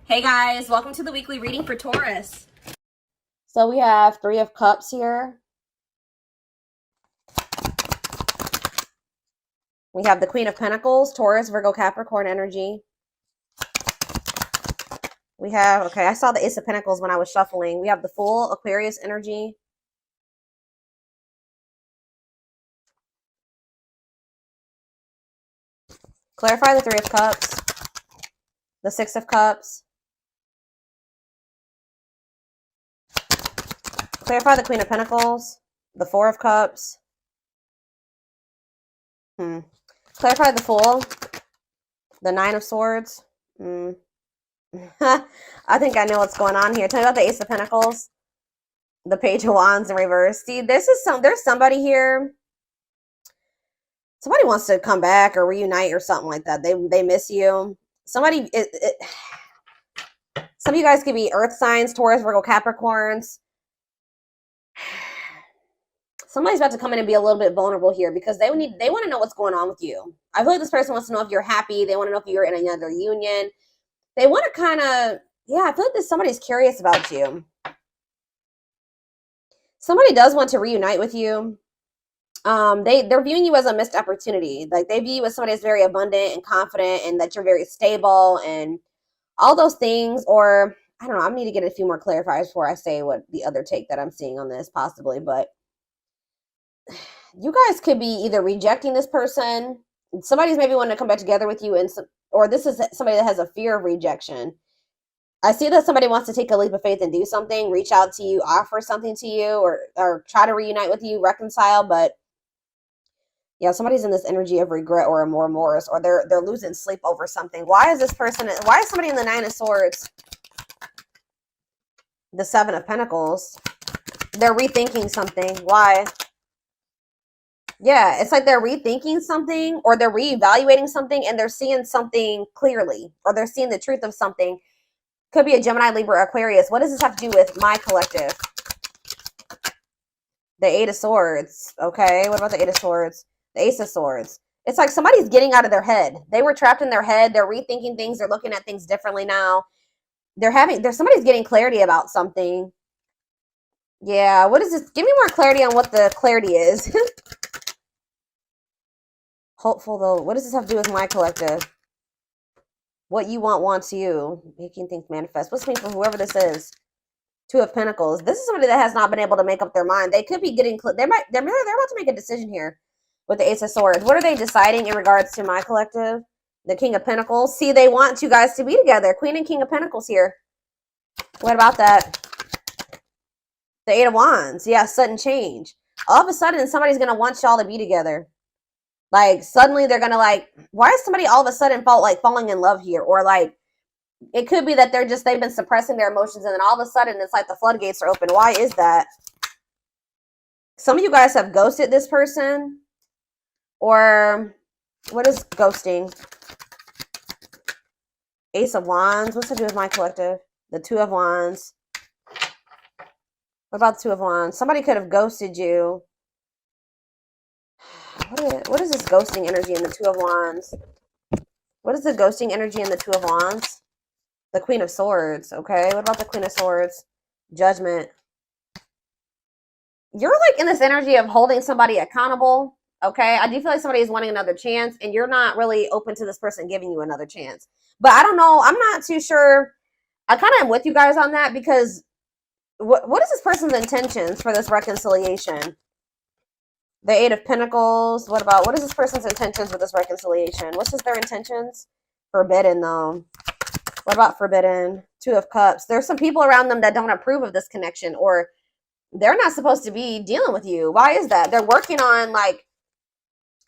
Hey guys, welcome to the weekly reading for Taurus. So we have Three of Cups here. We have the Queen of Pentacles, Taurus, Virgo, Capricorn energy. We have, okay, I saw the Ace of Pentacles when I was shuffling. We have the Fool, Aquarius energy. Clarify the Three of Cups, the Six of Cups. Clarify the Queen of Pentacles, the Four of Cups. Clarify the Fool, the Nine of Swords. I think I know what's going on here. Tell me about the Ace of Pentacles, the Page of Wands in reverse. See, there's somebody here. Somebody wants to come back or reunite or something like that. They miss you. Some of you guys could be earth signs, Taurus, Virgo, Capricorns. Somebody's about to come in and be a little bit vulnerable here because they want to know what's going on with you. I feel like this person wants to know if you're happy. They want to know if you're in another union. They want to kind of, yeah, I feel like somebody's curious about you. Somebody does want to reunite with you. They're viewing you as a missed opportunity. Like they view you as somebody that's very abundant and confident and that you're very stable and all those things. Or I don't know, I need to get a few more clarifiers before I say what the other take that I'm seeing on this possibly. But you guys could be either rejecting this person. Somebody's maybe wanting to come back together with you, or this is somebody that has a fear of rejection. I see that somebody wants to take a leap of faith and do something, reach out to you, offer something to you, or try to reunite with you, reconcile. But yeah, somebody's in this energy of regret or remorse, or they're losing sleep over something. Why is somebody in the Nine of Swords? The Seven of Pentacles. They're rethinking something. Why? Yeah, it's like they're rethinking something or they're reevaluating something and they're seeing something clearly or they're seeing the truth of something. Could be a Gemini, Libra, Aquarius. What does this have to do with my collective? The Eight of Swords. Okay, what about the Eight of Swords? The Ace of Swords. It's like somebody's getting out of their head. They were trapped in their head. They're rethinking things. They're looking at things differently now. Somebody's getting clarity about something. Yeah, what is this? Give me more clarity on what the clarity is. Hopeful though. What does this have to do with my collective? What you want wants you. Making things manifest. What's this mean for whoever this is? Two of Pentacles. This is somebody that has not been able to make up their mind. They could be getting. They're about to make a decision here with the Ace of Swords. What are they deciding in regards to my collective? The King of Pentacles. See, they want you guys to be together. Queen and King of Pentacles here. What about that? The Eight of Wands. Yeah, sudden change. All of a sudden, somebody's gonna want y'all to be together. Like suddenly they're gonna like, why is somebody all of a sudden falling in love here? Or like it could be that they've been suppressing their emotions and then all of a sudden it's like the floodgates are open. Why is that? Some of you guys have ghosted this person. Or what is ghosting? Ace of Wands. What's to do with my collective? The Two of Wands. What about the Two of Wands? Somebody could have ghosted you. What is this ghosting energy in the Two of Wands? What is the ghosting energy in the Two of Wands? The Queen of Swords. Okay, what about the Queen of Swords? Judgment. You're like in this energy of holding somebody accountable. Okay, I do feel like somebody is wanting another chance and you're not really open to this person giving you another chance. But I don't know. I'm not too sure. I kind of am with you guys on that because what is this person's intentions for this reconciliation? The Eight of Pentacles. What is this person's intentions with this reconciliation? What's their intentions? Forbidden, though. What about forbidden? Two of Cups. There's some people around them that don't approve of this connection, or they're not supposed to be dealing with you. Why is that? They're working on like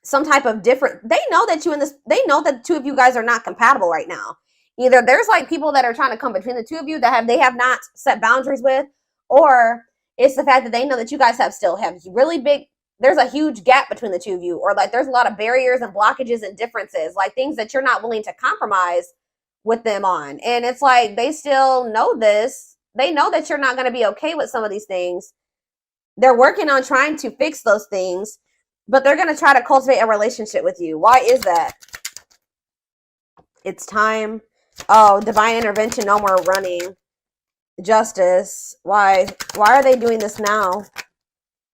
some type of different. They know that they know that the two of you guys are not compatible right now. Either there's like people that are trying to come between the two of you that they have not set boundaries with, or it's the fact that they know that you guys still have really big. There's a huge gap between the two of you, or like there's a lot of barriers and blockages and differences, like things that you're not willing to compromise with them on. And it's like they still know this. They know that you're not going to be okay with some of these things. They're working on trying to fix those things, but they're going to try to cultivate a relationship with you. Why is that? It's time. Oh, divine intervention, no more running. Justice. Why? Why are they doing this now?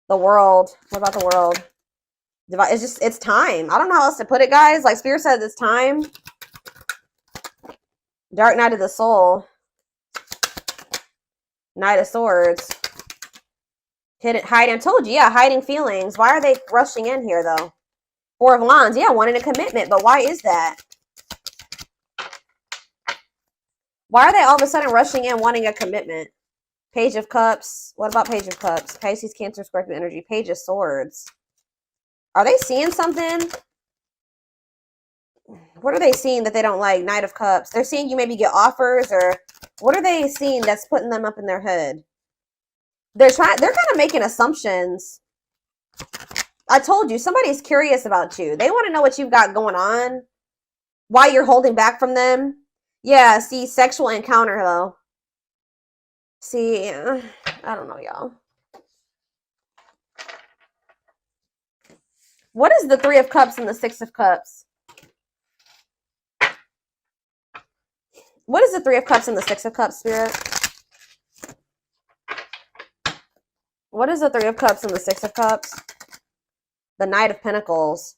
The world. What about the world? It's just, it's time. I don't know how else to put it, guys. Like Spirit says, it's time. Dark Night of the Soul. Knight of Swords. Hiding. I told you, yeah, hiding feelings. Why are they rushing in here, though? Four of Wands. Yeah, wanting a commitment, but why is that? Why are they all of a sudden rushing in wanting a commitment? Page of Cups. What about Page of Cups? Pisces, Cancer, Scorpio energy. Page of Swords. Are they seeing something? What are they seeing that they don't like? Knight of Cups. They're seeing you maybe get offers, or what are they seeing that's putting them up in their head? They're kind of making assumptions. I told you, somebody's curious about you. They want to know what you've got going on. Why you're holding back from them. Yeah, see, sexual encounter, though. See, I don't know, y'all. What is the Three of Cups and the Six of Cups? What is the Three of Cups and the Six of Cups, Spirit? What is the Three of Cups and the Six of Cups? The Knight of Pentacles.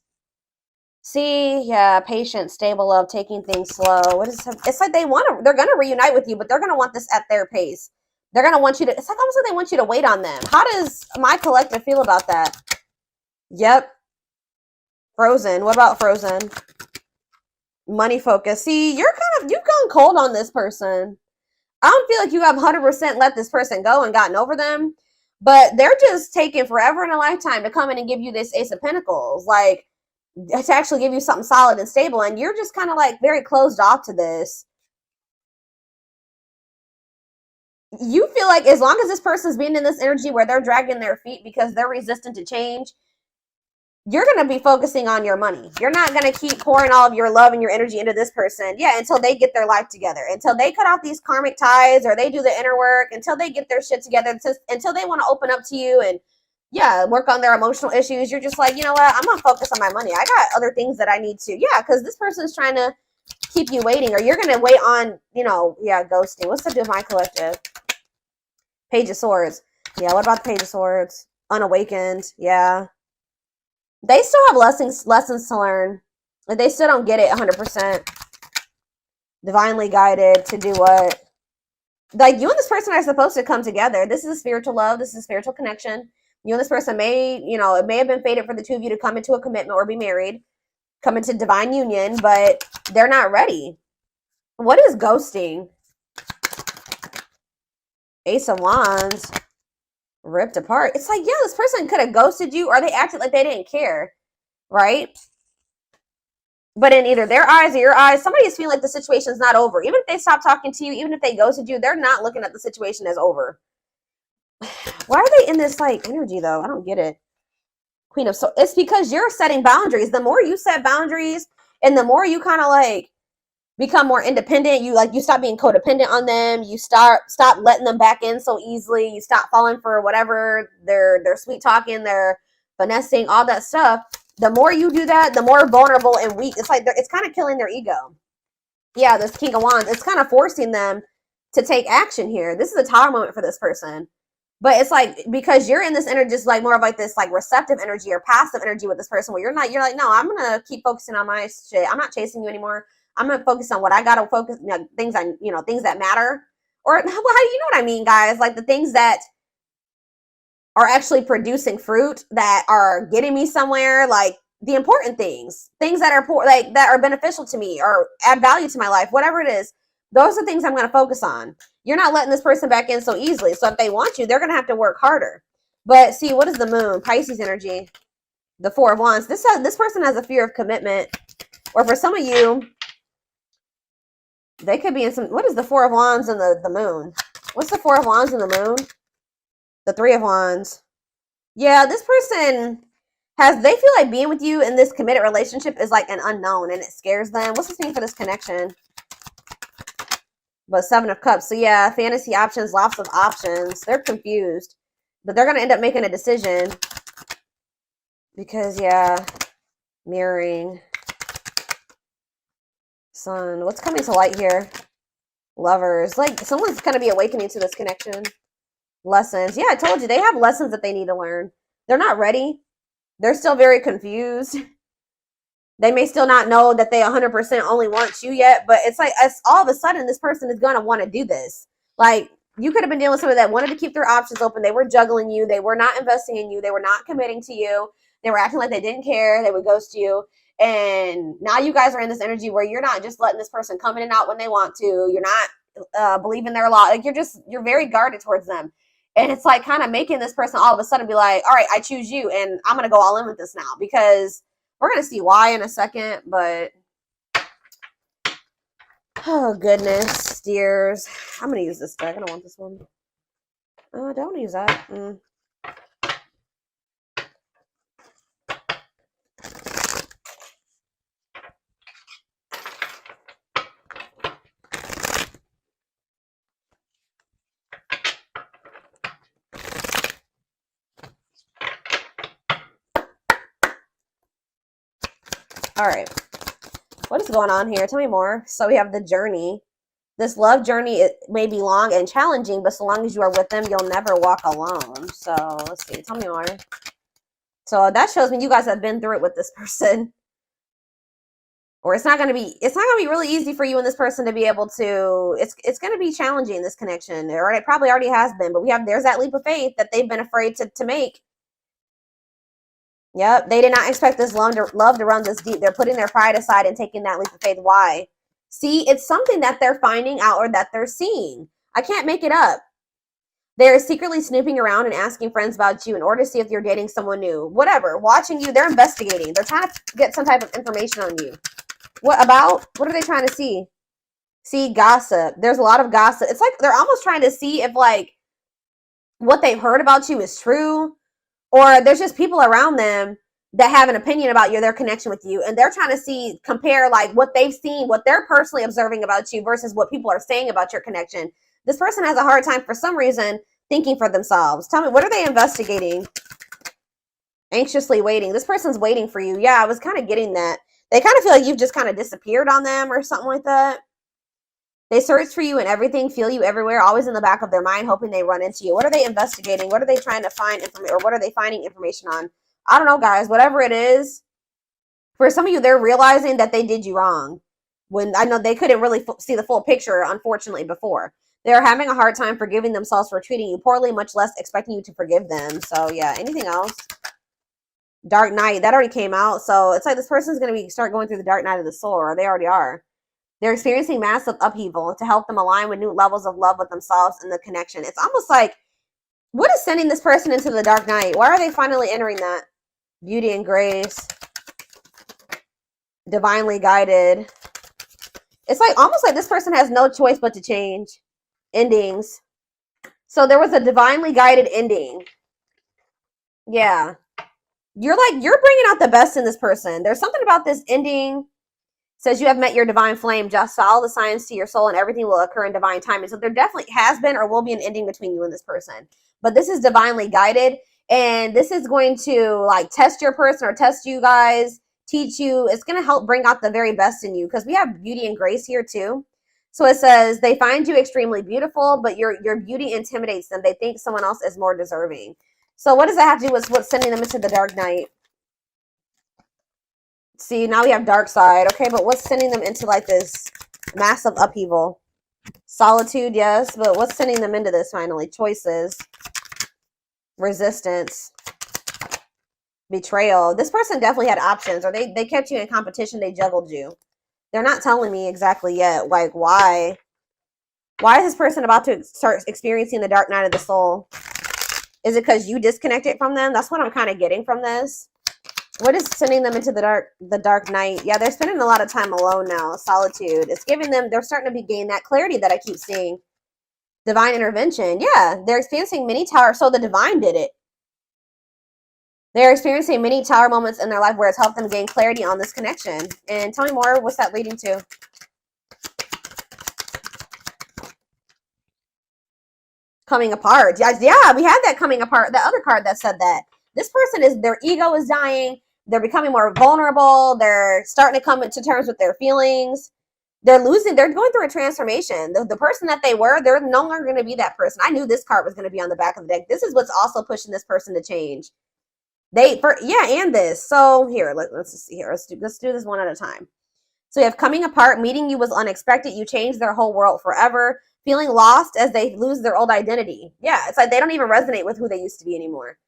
See, yeah, patient, stable love, taking things slow. What is it? It's like they're gonna reunite with you, but they're gonna want this at their pace. They're gonna want you to, it's like almost like they want you to wait on them. How does my collective feel about that? Yep. Frozen. What about Frozen? Money focus. See, you've gone cold on this person. I don't feel like you have 100% let this person go and gotten over them, but they're just taking forever in a lifetime to come in and give you this Ace of Pentacles, like to actually give you something solid and stable, and you're just kind of like very closed off to this. You feel like as long as this person's being in this energy where they're dragging their feet because they're resistant to change, you're going to be focusing on your money. You're not going to keep pouring all of your love and your energy into this person. Yeah, until they get their life together. Until they cut off these karmic ties or they do the inner work. Until they get their shit together. Until they want to open up to you and, yeah, work on their emotional issues. You're just like, you know what? I'm going to focus on my money. I got other things that I need to. Yeah, because this person's trying to keep you waiting. Or you're going to wait on, you know, yeah, ghosting. What's up with my collective? Page of Swords. Yeah, what about the Page of Swords? Unawakened. Yeah. They still have lessons to learn. They still don't get it 100%. Divinely guided to do what? Like, you and this person are supposed to come together. This is a spiritual love. This is a spiritual connection. You and this person may, you know, it may have been fated for the two of you to come into a commitment or be married. Come into divine union, but they're not ready. What is ghosting? Ace of Wands. Ripped apart. It's like, yeah, this person could have ghosted you, or they acted like they didn't care, right? But in either their eyes or your eyes, somebody is feeling like the situation's not over. Even if they stop talking to you, even if they ghosted you, they're not looking at the situation as over. Why are they in this like energy though? I don't get it. Queen of Swords. It's because you're setting boundaries. The more you set boundaries and the more you kind of like become more independent, you stop being codependent on them, you stop letting them back in so easily, you stop falling for whatever they're sweet talking, they're finessing, all that stuff. The more you do that, the more vulnerable and weak. It's like it's kind of killing their ego. Yeah, this King of Wands, it's kind of forcing them to take action here. This is a Tower moment for this person. But it's like, because you're in this energy, just like more of like this like receptive energy or passive energy with this person where you're like, no, I'm gonna keep focusing on my shit. I'm not chasing you anymore. I'm gonna focus on what I gotta focus, things that matter, or how do you know what I mean, guys? Like the things that are actually producing fruit, that are getting me somewhere, like the important things that are that are beneficial to me or add value to my life, whatever it is. Those are things I'm gonna focus on. You're not letting this person back in so easily. So if they want you, they're gonna have to work harder. But see, what is the Moon? Pisces energy. The Four of Wands. This person has a fear of commitment, or for some of you, they could be in some, what is the Four of Wands and the Moon? What's the Four of Wands and the Moon? The Three of Wands. Yeah, this person they feel like being with you in this committed relationship is like an unknown and it scares them. What's this mean for this connection? But Seven of Cups. So yeah, fantasy options, lots of options. They're confused. But they're going to end up making a decision. Because, yeah, mirroring. Sun. What's coming to light here? Lovers. Like, someone's going to be awakening to this connection. Lessons. Yeah, I told you. They have lessons that they need to learn. They're not ready. They're still very confused. They may still not know that they 100% only want you yet, but it's like all of a sudden this person is going to want to do this. Like, you could have been dealing with somebody that wanted to keep their options open. They were juggling you. They were not investing in you. They were not committing to you. They were acting like they didn't care. They would ghost you. And now you guys are in this energy where you're not just letting this person come in and out when they want to. You're not believing their law. Like, you're very guarded towards them. And it's like kind of making this person all of a sudden be like, all right, I choose you. And I'm going to go all in with this now, because we're going to see why in a second. But oh, goodness, dears. I'm going to use this deck. I don't want this one. I don't want to use that. All right. What is going on here? Tell me more. So we have the journey. This love journey, it may be long and challenging, but so long as you are with them, you'll never walk alone. So let's see. Tell me more. So that shows me you guys have been through it with this person. Or it's not going to be really easy for you and this person to be able to, it's going to be challenging, this connection. Or it probably already has been, but there's that leap of faith that they've been afraid to make. Yep, they did not expect this love to run this deep. They're putting their pride aside and taking that leap of faith. Why? See, it's something that they're finding out or that they're seeing. I can't make it up. They're secretly snooping around and asking friends about you in order to see if you're dating someone new. Whatever, watching you, they're investigating. They're trying to get some type of information on you. What about? What are they trying to see? See, gossip. There's a lot of gossip. It's like they're almost trying to see if, like, what they've heard about you is true. Or there's just people around them that have an opinion about you, their connection with you, and they're trying to compare like what they've seen, what they're personally observing about you versus what people are saying about your connection. This person has a hard time for some reason thinking for themselves. Tell me, what are they investigating? Anxiously waiting. This person's waiting for you. Yeah, I was kind of getting that. They kind of feel like you've just kind of disappeared on them or something like that. They search for you and everything, feel you everywhere, always in the back of their mind, hoping they run into you. What are they investigating? What are they trying to find information, or what are they finding information on? I don't know, guys. Whatever it is, for some of you, they're realizing that they did you wrong. When I know they couldn't really see the full picture, unfortunately, before. They're having a hard time forgiving themselves for treating you poorly, much less expecting you to forgive them. So, yeah, anything else? Dark night, that already came out. So, it's like this person's going to start going through the dark night of the soul, or they already are. They're experiencing massive upheaval to help them align with new levels of love with themselves and the connection. It's almost like, what is sending this person into the dark night? Why are they finally entering that? Beauty and grace. Divinely guided. It's like almost like this person has no choice but to change. Endings. So there was a divinely guided ending. Yeah. You're bringing out the best in this person. There's something about this ending. Says you have met your divine flame. Just follow the signs to your soul and everything will occur in divine timing. So there definitely has been or will be an ending between you and this person. But this is divinely guided. And this is going to like test your person or test you guys, teach you. It's going to help bring out the very best in you, because we have beauty and grace here too. So it says they find you extremely beautiful, but your beauty intimidates them. They think someone else is more deserving. So what does that have to do with what's sending them into the dark night? See, now we have dark side. Okay, but what's sending them into like this massive upheaval? Solitude, yes, but what's sending them into this finally? Choices. Resistance. Betrayal. This person definitely had options, or they kept you in competition. They juggled you. They're not telling me exactly yet. Like, why? Why is this person about to start experiencing the dark night of the soul? Is it because you disconnected from them? That's what I'm kind of getting from this. What is sending them into the dark night? Yeah, they're spending a lot of time alone now. Solitude. It's giving them, they're starting to gain that clarity that I keep seeing. Divine intervention. Yeah, they're experiencing many tower. So the divine did it. They're experiencing many tower moments in their life where it's helped them gain clarity on this connection. And tell me more. What's that leading to? Coming apart. Yeah, we had that coming apart. The other card that said that. This person is, their ego is dying. They're becoming more vulnerable. They're starting to come to terms with their feelings. they're going through a transformation. The person that they were, they're no longer going to be that person. I knew this card was going to be on the back of the deck. This is what's also pushing this person to change. And this. So here, let's just see here. Let's do this one at a time. So you have coming apart, meeting you was unexpected. You changed their whole world forever. Feeling lost as they lose their old identity. Yeah, it's like they don't even resonate with who they used to be anymore.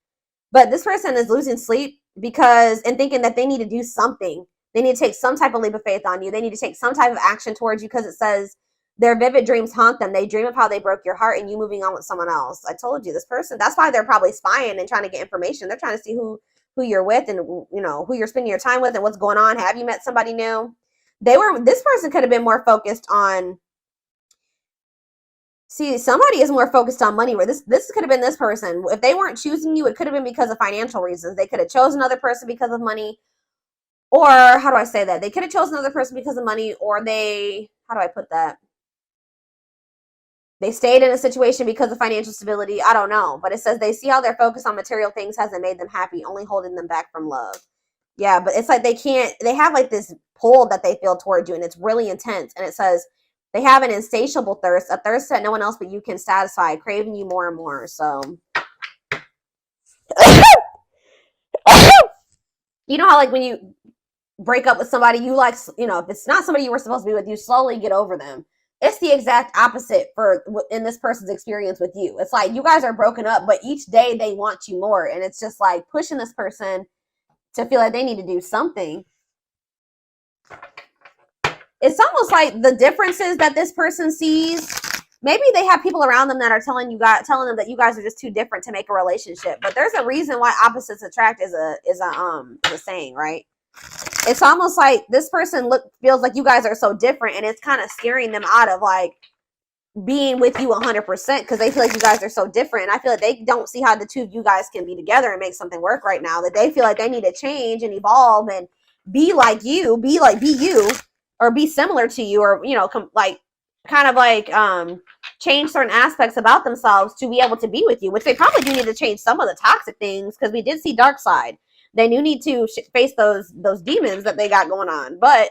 But this person is losing sleep and thinking that they need to do something. They need to take some type of leap of faith on you. They need to take some type of action towards you because it says their vivid dreams haunt them. They dream of how they broke your heart and you moving on with someone else. I told you, this person, that's why they're probably spying and trying to get information. They're trying to see who you're with and, you know, who you're spending your time with and what's going on. Have you met somebody new? This person could have been more focused on, see, somebody is more focused on money. Where this could have been this person. If they weren't choosing you, it could have been because of financial reasons. They could have chosen another person because of money. Or how do I say that? They could have chosen another person because of money, or how do I put that? They stayed in a situation because of financial stability. I don't know. But it says they see how their focus on material things hasn't made them happy, only holding them back from love. Yeah, but it's like they have like this pull that they feel towards you, and it's really intense. And it says they have an insatiable thirst, a thirst that no one else but you can satisfy, craving you more and more. So, you know how like when you break up with somebody, you like, you know, if it's not somebody you were supposed to be with, you slowly get over them. It's the exact opposite in this person's experience with you. It's like you guys are broken up, but each day they want you more. And it's just like pushing this person to feel like they need to do something. It's almost like the differences that this person sees. Maybe they have people around them that are telling them that you guys are just too different to make a relationship. But there's a reason why opposites attract is a saying, right? It's almost like this person feels like you guys are so different, and it's kind of scaring them out of like being with you 100% because they feel like you guys are so different. And I feel like they don't see how the two of you guys can be together and make something work right now. That they feel like they need to change and evolve and be like you, be you, or be similar to you, or you know, change certain aspects about themselves to be able to be with you. Which they probably do need to change some of the toxic things because we did see dark side. They do need to face those demons that they got going on. But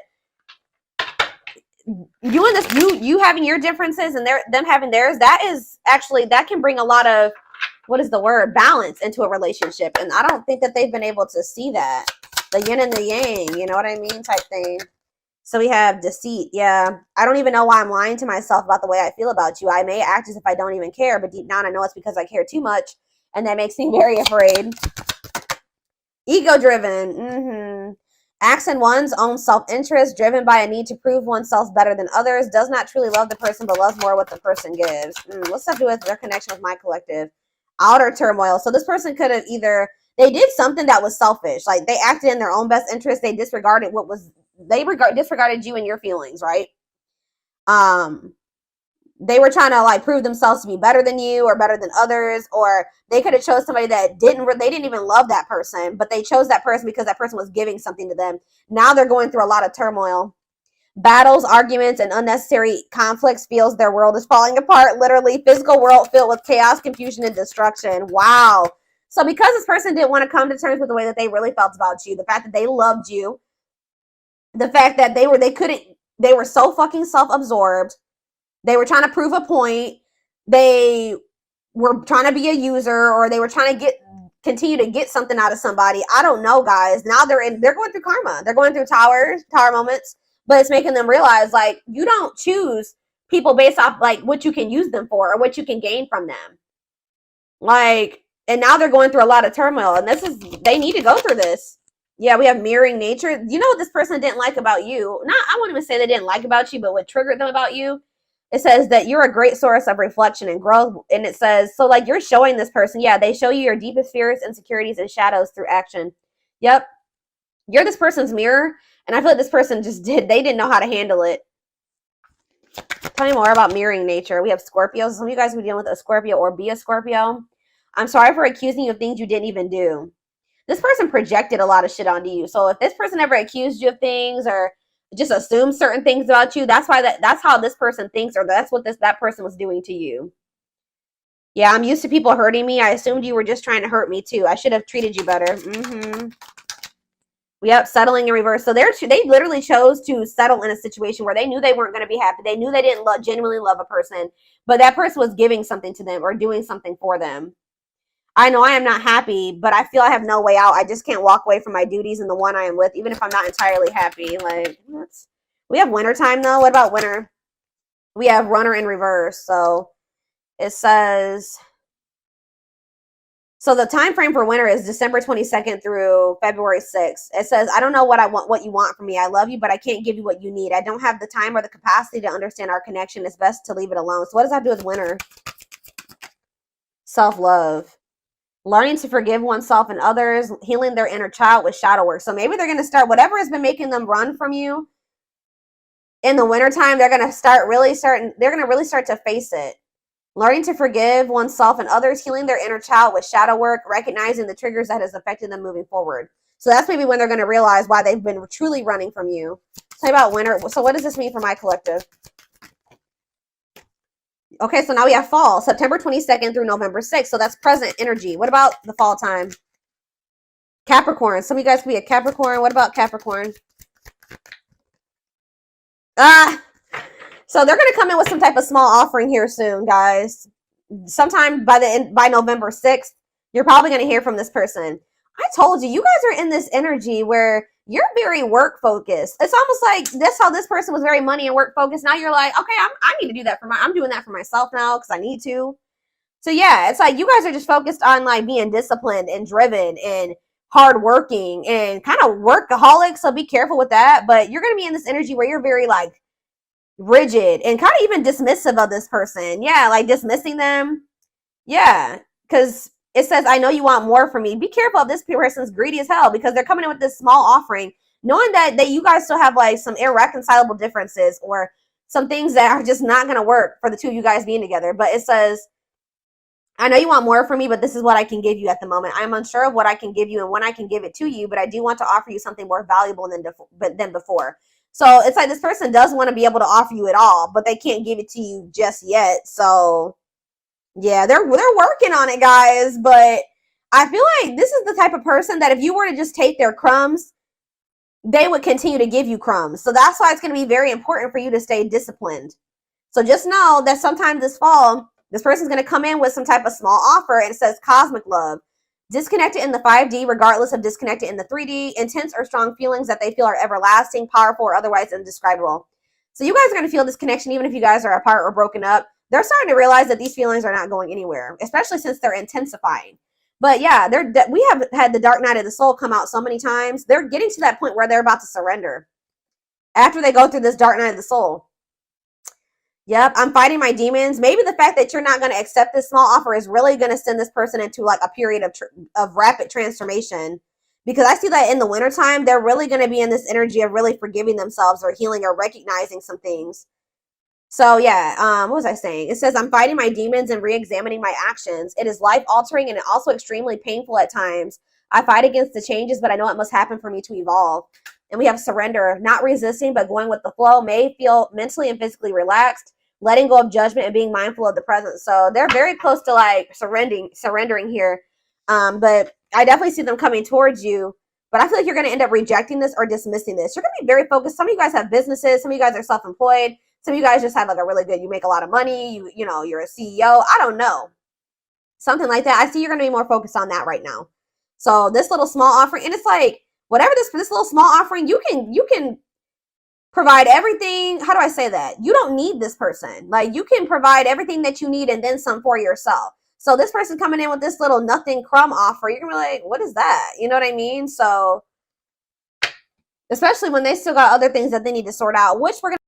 you having your differences and them having theirs, that can bring a lot of, balance into a relationship. And I don't think that they've been able to see that. The yin and the yang, you know what I mean, type thing. So we have deceit. Yeah. I don't even know why I'm lying to myself about the way I feel about you. I may act as if I don't even care, but deep down I know it's because I care too much. And that makes me very afraid. Ego-driven. Acts in one's own self-interest, driven by a need to prove oneself better than others, does not truly love the person, but loves more what the person gives. What's that do with their connection with my collective? Outer turmoil. So this person could have they did something that was selfish. Like they acted in their own best interest. They disregarded disregarded you and your feelings, right? They were trying to like prove themselves to be better than you or better than others, or they could have chose somebody that they didn't even love that person, but they chose that person because that person was giving something to them. Now they're going through a lot of turmoil. Battles, arguments, and unnecessary conflicts feels their world is falling apart, literally. Physical world filled with chaos, confusion, and destruction. Wow. So because this person didn't want to come to terms with the way that they really felt about you, the fact that they loved you, the fact that they were so fucking self-absorbed. They were trying to prove a point. They were trying to be a user, or they were trying to continue to get something out of somebody. I don't know, guys. Now they're going through karma. They're going through tower moments, but it's making them realize like you don't choose people based off like what you can use them for or what you can gain from them. Like, and now they're going through a lot of turmoil, and they need to go through this. Yeah, we have mirroring nature. You know what this person didn't like about you? I won't even say they didn't like about you, but what triggered them about you. It says that you're a great source of reflection and growth. And it says, so like you're showing this person, yeah, they show you your deepest fears, insecurities, and shadows through action. Yep. You're this person's mirror. And I feel like this person they didn't know how to handle it. Tell me more about mirroring nature. We have Scorpios. Some of you guys who are dealing with a Scorpio or be a Scorpio. I'm sorry for accusing you of things you didn't even do. This person projected a lot of shit onto you. So if this person ever accused you of things or just assume certain things about you, that's how this person thinks, or that's what that person was doing to you. Yeah, I'm used to people hurting me. I assumed you were just trying to hurt me too. I should have treated you better. Yep, settling in reverse. So they literally chose to settle in a situation where they knew they weren't going to be happy. They knew they didn't genuinely love a person, but that person was giving something to them or doing something for them. I know I am not happy, but I feel I have no way out. I just can't walk away from my duties and the one I am with, even if I'm not entirely happy. Like, we have winter time though. What about winter? We have runner in reverse. So it says, so the time frame for winter is December 22nd through February 6th. It says, I don't know what you want from me. I love you, but I can't give you what you need. I don't have the time or the capacity to understand our connection. It's best to leave it alone. So what does that do with winter? Self-love. Learning to forgive oneself and others, healing their inner child with shadow work. So maybe they're going to start, whatever has been making them run from you in the wintertime, they're going to really start to face it. Learning to forgive oneself and others, healing their inner child with shadow work, recognizing the triggers that has affected them moving forward. So that's maybe when they're going to realize why they've been truly running from you. Tell me about winter. So what does this mean for my collective? Okay, so now we have fall, September 22nd through November 6th. So that's present energy. What about the fall time? Capricorn. Some of you guys could be a Capricorn. What about Capricorn? So they're going to come in with some type of small offering here soon, guys. Sometime by November 6th, you're probably going to hear from this person. I told you, you guys are in this energy where you're very work focused. It's almost like that's how this person was very money and work focused. Now you're like, okay, I need to do that I'm doing that for myself now because I need to. So yeah, it's like you guys are just focused on like being disciplined and driven and hardworking and kind of workaholic. So be careful with that. But you're going to be in this energy where you're very like rigid and kind of even dismissive of this person. Yeah, like dismissing them. Yeah, because it says, I know you want more from me. Be careful if this person's greedy as hell because they're coming in with this small offering, knowing that you guys still have like some irreconcilable differences or some things that are just not going to work for the two of you guys being together. But it says, I know you want more from me, but this is what I can give you at the moment. I'm unsure of what I can give you and when I can give it to you, but I do want to offer you something more valuable than before. So it's like this person does want to be able to offer you it all, but they can't give it to you just yet. So yeah, they're working on it, guys. But I feel like this is the type of person that if you were to just take their crumbs, they would continue to give you crumbs. So that's why it's going to be very important for you to stay disciplined. So just know that sometime this fall, this person's going to come in with some type of small offer and it says cosmic love. Disconnected in the 5D, regardless of disconnected in the 3D, intense or strong feelings that they feel are everlasting, powerful, or otherwise indescribable. So you guys are going to feel this connection even if you guys are apart or broken up. They're starting to realize that these feelings are not going anywhere, especially since they're intensifying. But yeah, we have had the dark night of the soul come out so many times. They're getting to that point where they're about to surrender after they go through this dark night of the soul. Yep, I'm fighting my demons. Maybe the fact that you're not going to accept this small offer is really going to send this person into like a period of rapid transformation. Because I see that in the wintertime, they're really going to be in this energy of really forgiving themselves or healing or recognizing some things. So yeah, what was I saying? It says, I'm fighting my demons and re-examining my actions. It is life-altering and also extremely painful at times. I fight against the changes, but I know it must happen for me to evolve. And we have surrender, not resisting, but going with the flow, may feel mentally and physically relaxed, letting go of judgment and being mindful of the present. So they're very close to like surrendering here. But I definitely see them coming towards you. But I feel like you're going to end up rejecting this or dismissing this. You're going to be very focused. Some of you guys have businesses. Some of you guys are self-employed. Some of you guys just have like a really good, you make a lot of money. You know, you're a CEO. I don't know. Something like that. I see you're going to be more focused on that right now. So this little small offering, and it's like, whatever this little small offering, you can provide everything. How do I say that? You don't need this person. Like you can provide everything that you need and then some for yourself. So this person coming in with this little nothing crumb offer, you're gonna be like, what is that? You know what I mean? So especially when they still got other things that they need to sort out, which we're gonna